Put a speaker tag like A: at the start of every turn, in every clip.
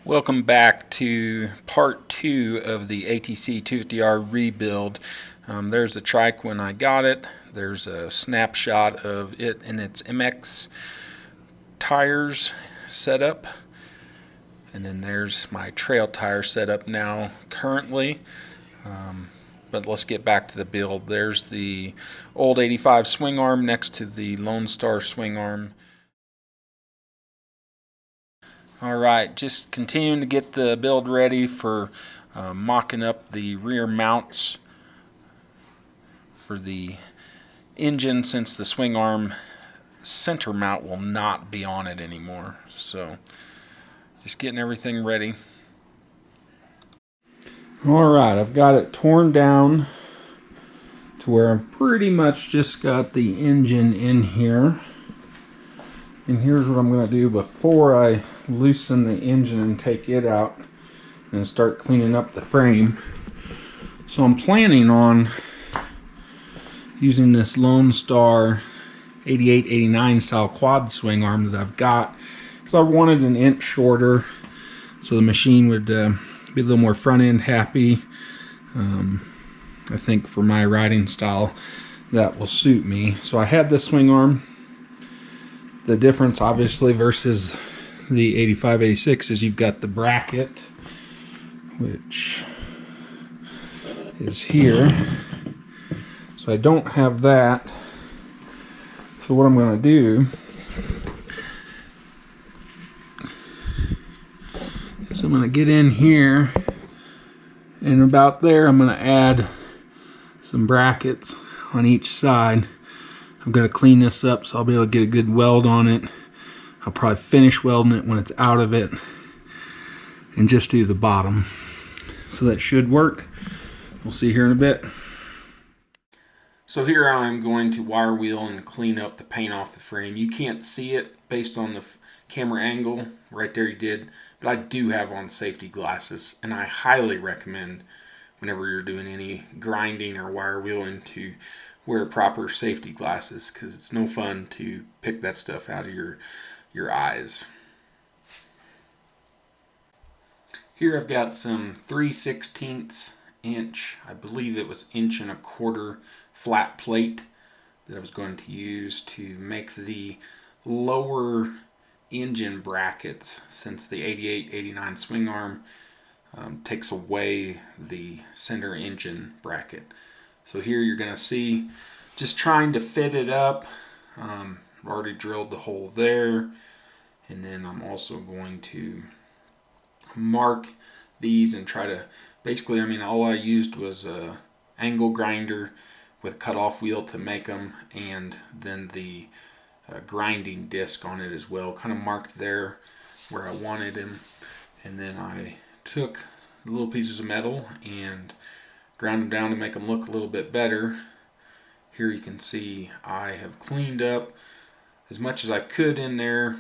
A: Welcome back to part 2 of the ATC 250R rebuild. There's the Trike when I got it. There's a snapshot of it in its MX tires setup. And then there's my trail tire setup now currently. But let's get back to the build. There's the old 85 swing arm next to the Lonestar swing arm. Alright, just continuing to get the build ready for mocking up the rear mounts for the engine, since the swing arm center mount will not be on it anymore. So just getting everything ready. Alright, I've got it torn down to where I've pretty much just got the engine in here. And here's what I'm going to do before I loosen the engine and take it out and start cleaning up the frame. So I'm planning on using this Lonestar 88-89 style quad swing arm that I've got, because I wanted an inch shorter so the machine would be a little more front end happy. I think for my riding style that will suit me. So I had this swing arm. The difference obviously versus the 85-86 is you've got the bracket, which is here. So I don't have that. So what I'm going to do is I'm going to get in here, and about there I'm going to add some brackets on each side. I'm going to clean this up so I'll be able to get a good weld on it. I'll probably finish welding it when it's out of it and just do the bottom. So that should work. We'll see here in a bit. So here I'm going to wire wheel and clean up the paint off the frame. You can't see it based on the camera angle. Right there you did. But I do have on safety glasses, and I highly recommend whenever you're doing any grinding or wire wheeling to wear proper safety glasses, because it's no fun to pick that stuff out of your eyes. Here I've got some 3/16 inch, I believe it was 1.25 inch flat plate that I was going to use to make the lower engine brackets, since the 88-89 swing arm takes away the center engine bracket. So here you're going to see just trying to fit it up. I've already drilled the hole there, and then I'm also going to mark these and try to, basically, I mean, all I used was a angle grinder with cutoff wheel to make them, and then the grinding disc on it as well, kind of marked there where I wanted them. And then I took the little pieces of metal and ground them down to make them look a little bit better. Here you can see I have cleaned up as much as I could in there,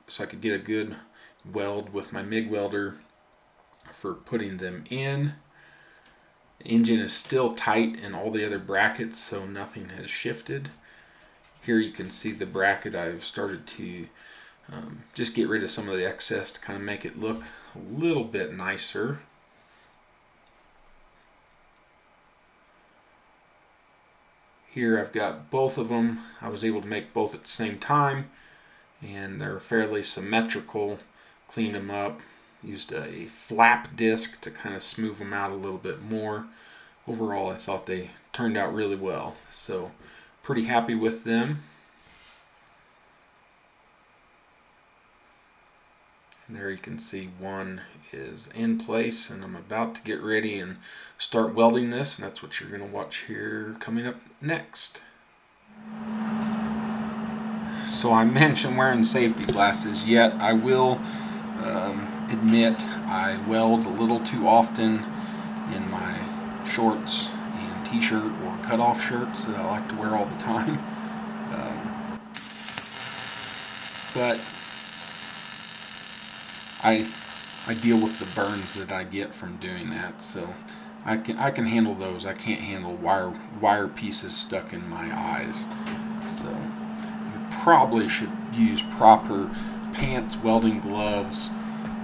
A: so I could get a good weld with my MIG welder for putting them in. The engine is still tight in all the other brackets, so nothing has shifted. Here you can see the bracket. I've started to just get rid of some of the excess to kind of make it look a little bit nicer. Here I've got both of them. I was able to make both at the same time, and they're fairly symmetrical. Cleaned them up, used a flap disc to kind of smooth them out a little bit more. Overall, I thought they turned out really well, so pretty happy with them. And there you can see one is in place, and I'm about to get ready and start welding this, and that's what you're going to watch here coming up next. So I mentioned wearing safety glasses, yet I will admit I weld a little too often in my shorts and t-shirt or cutoff shirts that I like to wear all the time. But I deal with the burns that I get from doing that, so I can handle those. I can't handle wire pieces stuck in my eyes. So you probably should use proper pants, welding gloves,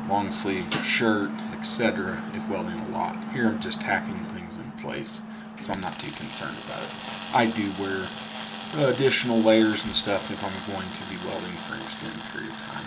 A: long sleeve shirt, etc. if welding a lot. Here I'm just tacking things in place, so I'm not too concerned about it. I do wear additional layers and stuff if I'm going to be welding for an extended period of time.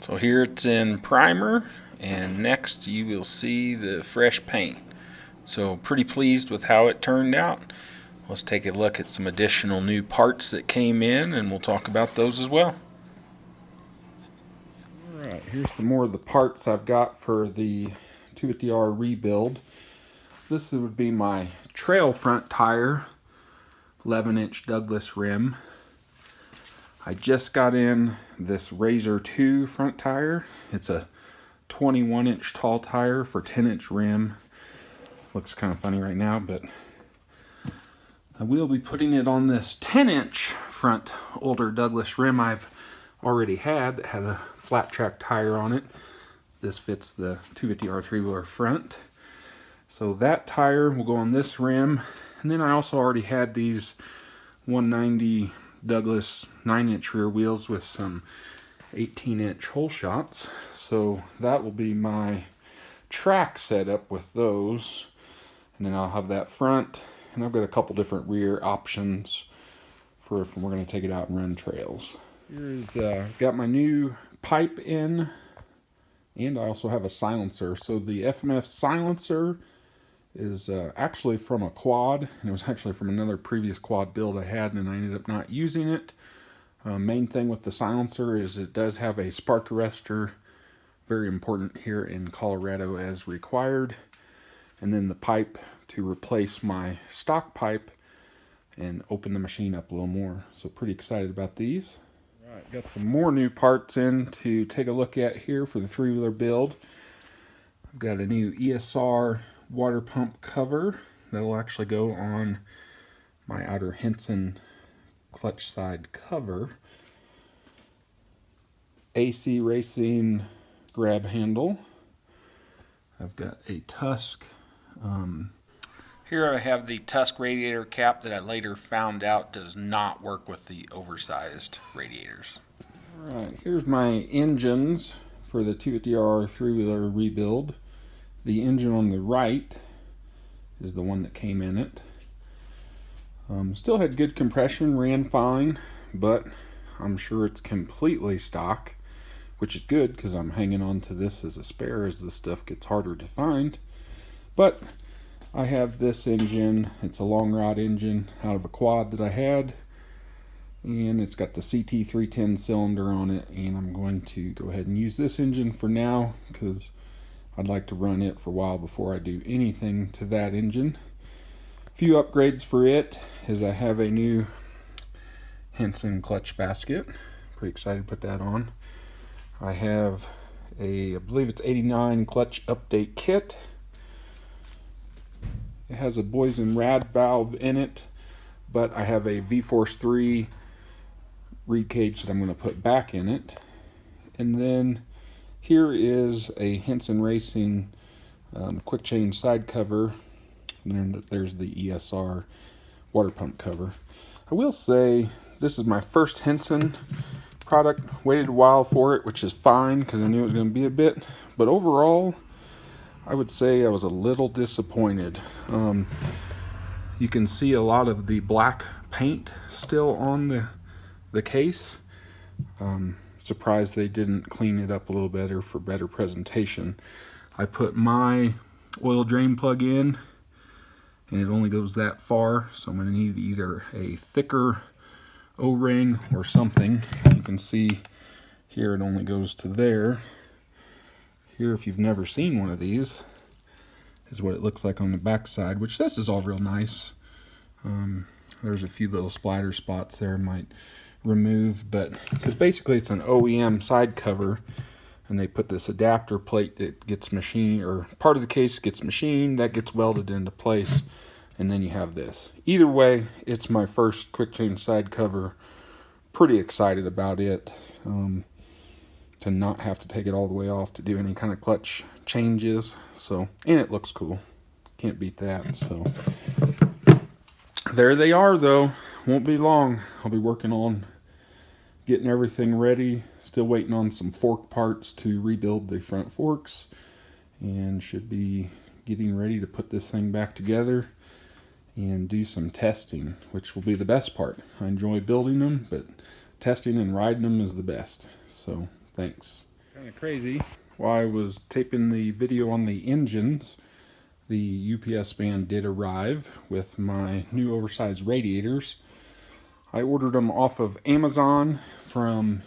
A: So here it's in primer, and next you will see the fresh paint. So pretty pleased with how it turned out. Let's take a look at some additional new parts that came in, and we'll talk about those as well. Alright, here's some more of the parts I've got for the 250R rebuild. This would be my trail front tire, 11-inch Douglas rim. I just got in this Razr 2 front tire. It's a 21-inch tall tire for 10-inch rim. Looks kind of funny right now, but I will be putting it on this 10-inch front older Douglas rim I've already had that had a flat track tire on it. This fits the 250R 3-wheeler front. So that tire will go on this rim. And then I also already had these 190 Douglas 9-inch rear wheels with some 18-inch Holeshots. So that will be my track setup with those. And then I'll have that front. And I've got a couple different rear options for if we're going to take it out and run trails. Here's got my new pipe in. And I also have a silencer. So the FMF silencer is actually from a quad, and it was actually from another previous quad build I had, and I ended up not using it. Main thing with the silencer is it does have a spark arrestor, very important here in Colorado as required, and then the pipe to replace my stock pipe and open the machine up a little more. So pretty excited about these. Right, got some more new parts in to take a look at here for the 3-wheeler build. I've got a new ESR water pump cover that'll actually go on my outer Hinson clutch side cover. AC Racing grab handle. I've got a Tusk. Here I have the Tusk radiator cap that I later found out does not work with the oversized radiators. Alright, here's my engines for the 250R 3-wheeler rebuild. The engine on the right is the one that came in it. Still had good compression, ran fine, but I'm sure it's completely stock, which is good because I'm hanging on to this as a spare as this stuff gets harder to find. But I have this engine. It's a long rod engine out of a quad that I had, and it's got the CT 310 cylinder on it, and I'm going to go ahead and use this engine for now because I'd like to run it for a while before I do anything to that engine. A few upgrades for it is I have a new Hinson clutch basket. Pretty excited to put that on. I have I believe it's 89 clutch update kit. It has a Boysen rad valve in it, but I have a V-Force 3 reed cage that I'm going to put back in it. And then here is a Hinson Racing Quick Change side cover. And then there's the ESR water pump cover. I will say this is my first Hinson product. Waited a while for it, which is fine because I knew it was going to be a bit. But overall, I would say I was a little disappointed. You can see a lot of the black paint still on the case. Surprised they didn't clean it up a little better for better presentation. I put my oil drain plug in and it only goes that far, so I'm going to need either a thicker O-ring or something. You can see here it only goes to there. Here, if you've never seen one of these, is what it looks like on the back side, which this is all real nice. There's a few little splatter spots there I might remove, but because basically it's an OEM side cover, and they put this adapter plate that gets machined, or part of the case gets machined, that gets welded into place, and then you have this. Either way, it's my first quick change side cover. Pretty excited about it. To not have to take it all the way off to do any kind of clutch changes. So, and it looks cool. Can't beat that. So there they are though. Won't be long. I'll be working on getting everything ready. Still waiting on some fork parts to rebuild the front forks, and should be getting ready to put this thing back together and do some testing, which will be the best part. I enjoy building them, but testing and riding them is the best. So thanks. Kind of crazy. While I was taping the video on the engines, the UPS van did arrive with my new oversized radiators. I ordered them off of Amazon from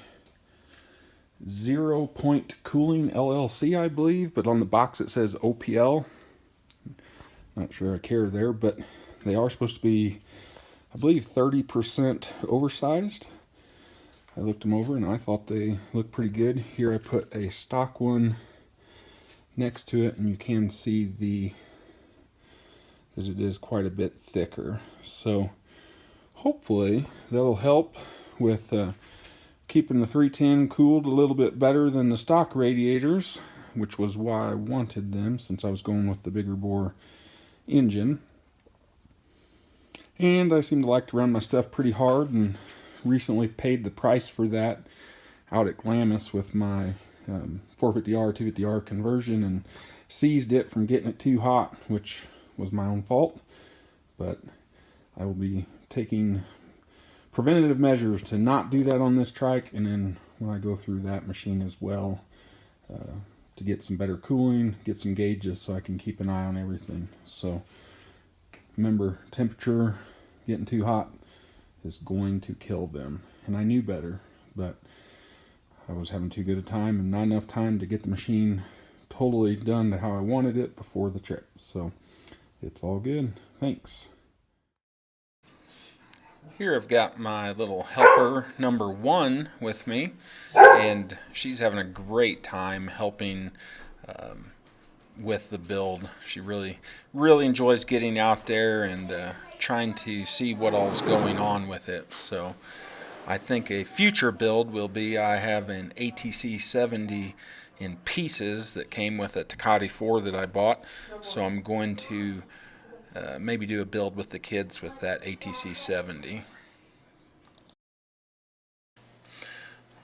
A: 0 Point Cooling LLC, I believe, but on the box it says OPL. Not sure I care there, but they are supposed to be, I believe, 30% oversized. I looked them over and I thought they looked pretty good. Here I put a stock one next to it, and you can see as it is quite a bit thicker. So hopefully that'll help with keeping the 310 cooled a little bit better than the stock radiators, which was why I wanted them, since I was going with the bigger bore engine. And I seem to like to run my stuff pretty hard, and recently paid the price for that out at Glamis with my 450R 250R conversion, and seized it from getting it too hot, which was my own fault. But I will be taking preventative measures to not do that on this trike, and then when I go through that machine as well, to get some better cooling, get some gauges so I can keep an eye on everything. So remember, temperature getting too hot is going to kill them. And I knew better, but I was having too good a time and not enough time to get the machine totally done to how I wanted it before the trip. So it's all good. Thanks. Here I've got my little helper number 1 with me, and she's having a great time helping with the build. She really enjoys getting out there and trying to see what all's going on with it. So I think a future build will be, I have an ATC 70 in pieces that came with a Takati 4 that I bought, so I'm going to maybe do a build with the kids with that ATC 70.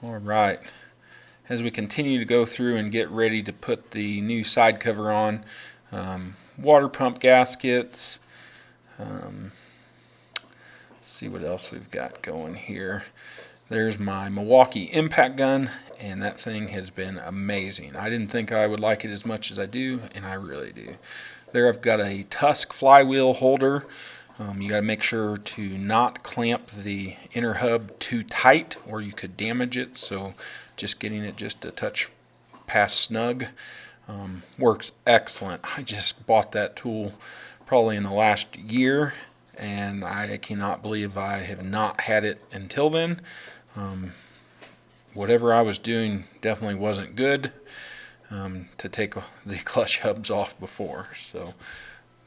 A: Alright, as we continue to go through and get ready to put the new side cover on, water pump gaskets, let's see what else we've got going here. There's my Milwaukee impact gun, and that thing has been amazing. I didn't think I would like it as much as I do, and I really do. There I've got a Tusk flywheel holder. You got to make sure to not clamp the inner hub too tight, or you could damage it. So just getting it just a touch past snug works excellent. I just bought that tool probably in the last year, and I cannot believe I have not had it until then. Whatever I was doing definitely wasn't good to take the clutch hubs off before, so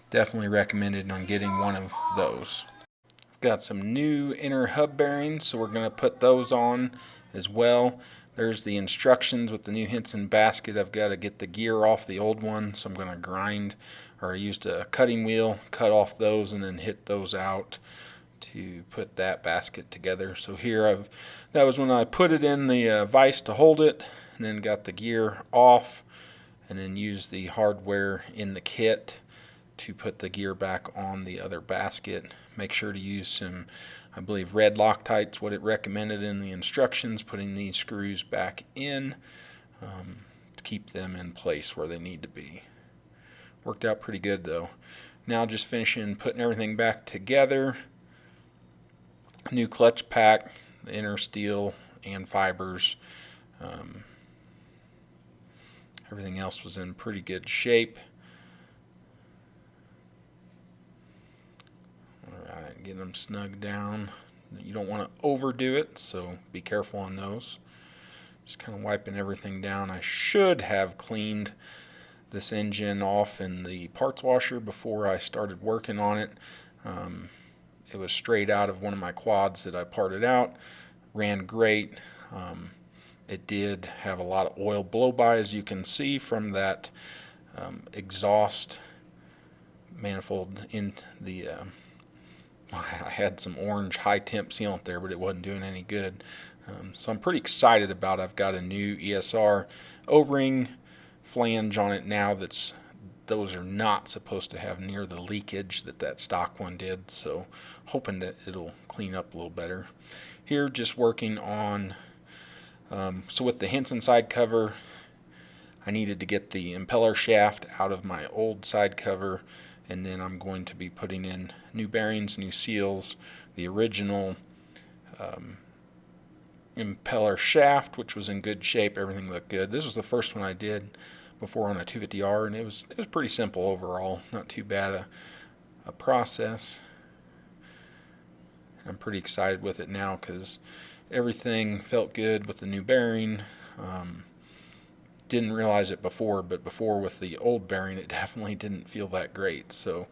A: definitely recommended on getting one of those. Got some new inner hub bearings, so we're going to put those on as well. There's the instructions with the new Hinson basket. I've got to get the gear off the old one, so I'm going to grind, or I used a cutting wheel, cut off those and then hit those out to put that basket together. So here that was when I put it in the vise to hold it, and then got the gear off, and then used the hardware in the kit to put the gear back on the other basket. Make sure to use some, I believe, red Loctite's what it recommended in the instructions, putting these screws back in to keep them in place where they need to be. Worked out pretty good though. Now just finishing putting everything back together. New clutch pack, the inner steel and fibers. Everything else was in pretty good shape. Alright, getting them snug down. You don't want to overdo it, so be careful on those. Just kind of wiping everything down. I should have cleaned this engine off in the parts washer before I started working on it. It was straight out of one of my quads that I parted out. Ran great. It did have a lot of oil blow-by, as you can see from that exhaust manifold in the I had some orange high temp sealant there, but it wasn't doing any good. So I'm pretty excited about it. I've got a new ESR O-Ring flange on it now those are not supposed to have near the leakage that stock one did, so hoping that it'll clean up a little better. Here just working on so with the Hinson side cover, I needed to get the impeller shaft out of my old side cover, and then I'm going to be putting in new bearings, new seals, the original impeller shaft, which was in good shape. Everything looked good. This was the first one I did before on a 250R, and it was pretty simple overall. Not too bad a process. I'm pretty excited with it now because everything felt good with the new bearing. Didn't realize it before, but before with the old bearing it definitely didn't feel that great. So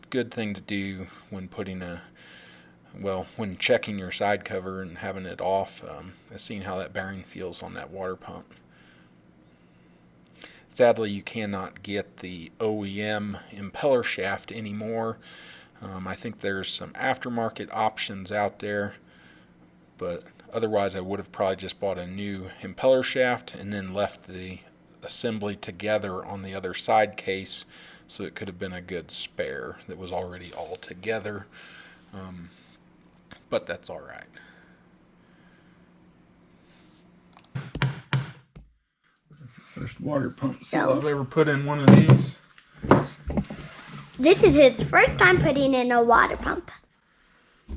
A: good thing to do when when checking your side cover and having it off, seeing how that bearing feels on that water pump. Sadly, you cannot get the OEM impeller shaft anymore. I think there's some aftermarket options out there, but otherwise I would have probably just bought a new impeller shaft and then left the assembly together on the other side case, so it could have been a good spare that was already all together. But that's all right. That's the first water pump seal I've ever put in one of these.
B: This is his first time putting in a water pump.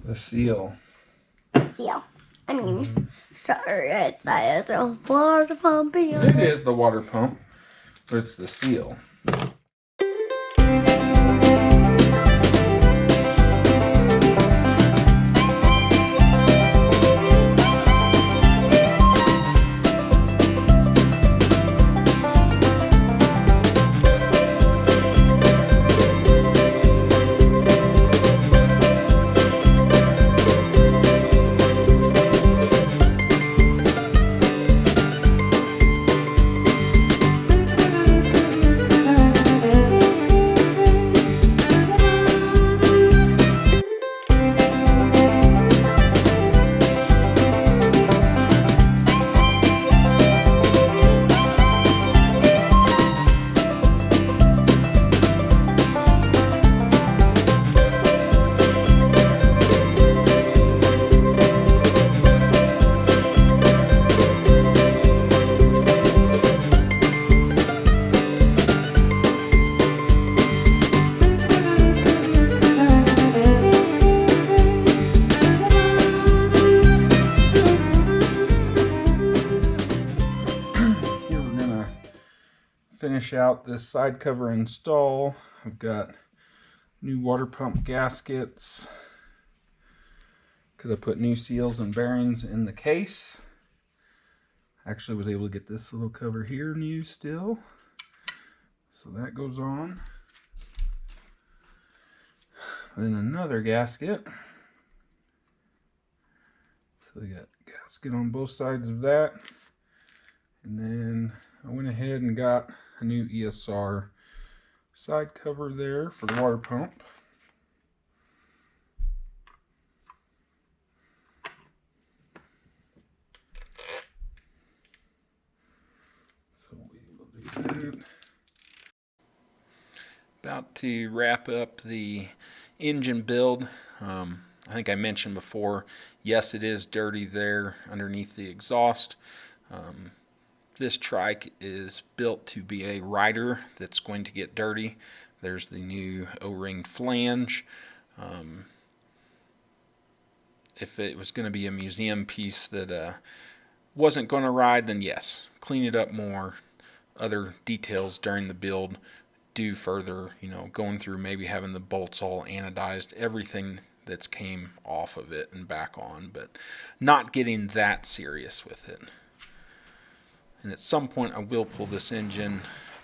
A: The seal.
B: I mean, sorry, that is a water pump.
A: It is the water pump, but it's the seal. Finish out this side cover install. I've got new water pump gaskets because I put new seals and bearings in the case. Actually was able to get this little cover here new still, so that goes on. Then another gasket, so we got gasket on both sides of that. And then I went ahead and got a new ESR side cover there for the water pump. So we will do that. About to wrap up the engine build. I think I mentioned before, yes, it is dirty there underneath the exhaust. This trike is built to be a rider that's going to get dirty. There's the new O-ring flange. If it was going to be a museum piece that wasn't going to ride, then yes, clean it up more. Other details during the build do further, going through maybe having the bolts all anodized, everything that's came off of it and back on, but not getting that serious with it. And at some point I will pull this engine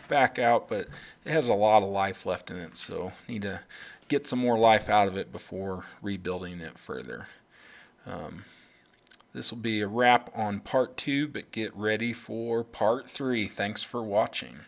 A: back out, but it has a lot of life left in it, so need to get some more life out of it before rebuilding it further. This will be a wrap on part 2, but get ready for part 3. Thanks for watching.